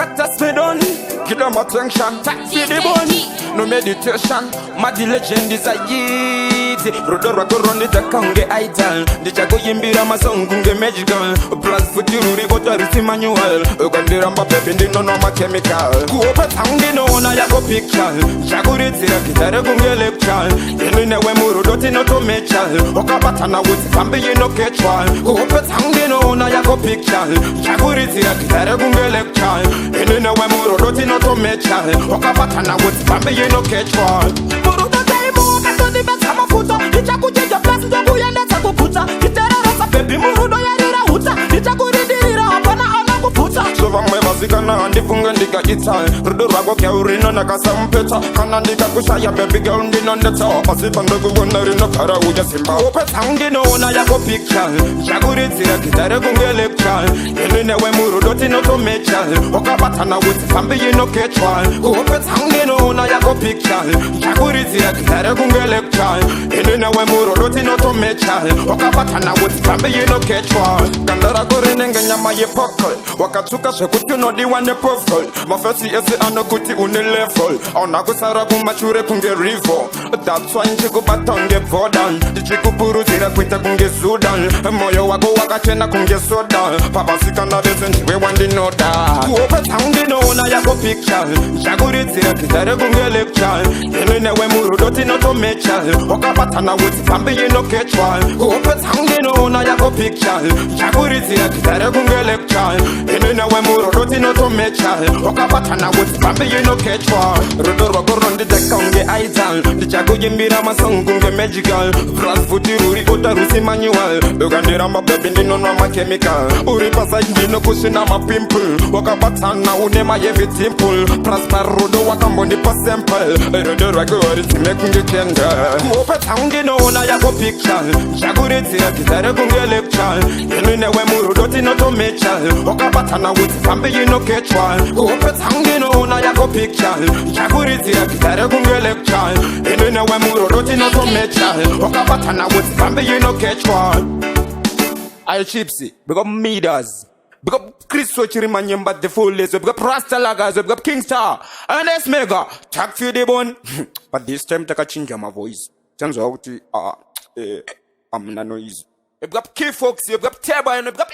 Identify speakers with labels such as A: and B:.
A: Kataz me done, give them attention. Feel the bone, no meditation. Madi legend is a yeet. Rodora go run it a kange idol. The jago yimbira masongunge magical. Plus futururi otarisi manual. Ugandira pepe no ma chemical. Kuhope tangi no na yago picture. Jago ritira kitare gunge lecture. Inune we muru doti no to mechal. Okapatana with kambi no ketchwal. Kuhope tangi no na yago picture. Jago ritira kitare gunge lecture. Inune we muru doti no to mechal. Okapatana with kambi no ketchwal. Muru doti mo kato di beta mafuta. Ichaku jeja plus ndogu yende taku puta. Kitera rasa baby muru do yarira huta. Ichaku ridira apana ana kuputa. Sova mwema zikana ndifunga ndika ital. Rudu rago kia urino na kasa mpeta. Kana ndika kushaya baby girl ndino ndeta. Pasipa ndogu wonari no kara uja simba. Kuhope tangi no na yako picture. Shaguri tira kitare kunge lecture. Inine we muru doti no to mechal. Okapatana with kambi no ketchwal. Kuhope tangi no na yako picture. Shaguri tira kitare kunge lecture. Inine we muru doti no to mechal. Okapatana with kambi no ketchwal. Kandara kore nenge nyama ye pokol. Wakatuka shekutu no di wane pofol. Mafesi ese anokuti une level. Ona kusara kumachure kunge rivo. That's why nchiku batonge vodan. Dichiku puru tira kwita kunge sudan. Moyo wako wakachena kunge soda. Papa sika na dese nchiwe wandi noda. Kuhope tangi no na yako picture. Shaguri tira kitare kunge lecture. Inine we muru doti no to mechal. Okapatana with kambi no ketchwal. Kuhope tangi no na yako picture. Shaguri tira kitare kunge lecture. Inine we muru doti no to mechal. Okapatana with kambi no ketchwal. Rodoro gorondi de kange idol. Dichago yimbira masongunge magical. Plus futururi otarusi manual. Ugandira baby ndino ma chemical. Uri pasa ndino kushina ma pimple. Wakapatana unema yevi timple. Prosper rodo wakambondi pa sample. Rodoro gori time kunge kenga. Kuhope tangi no na yako picture. Shaguri tira kitare kunge lecture. Inine we muru doti no to mechal. Okapatana with kambi no ketchwal. Kuhope tangi no na yako picture. Shaguri tira kitare kunge lecture. Inine we muru doti no to mechal. Okapatana with kambi no ketchwal. I Chipsy, big up Midas, big up Chris Sochiri Manyamba the full list, big up Rasta Lagas, big up King Star, and S Mega, tag for the bone. But this time take a change my voice. Turns out I'm not noise. Big up Key Fox, big up Turbo, and big up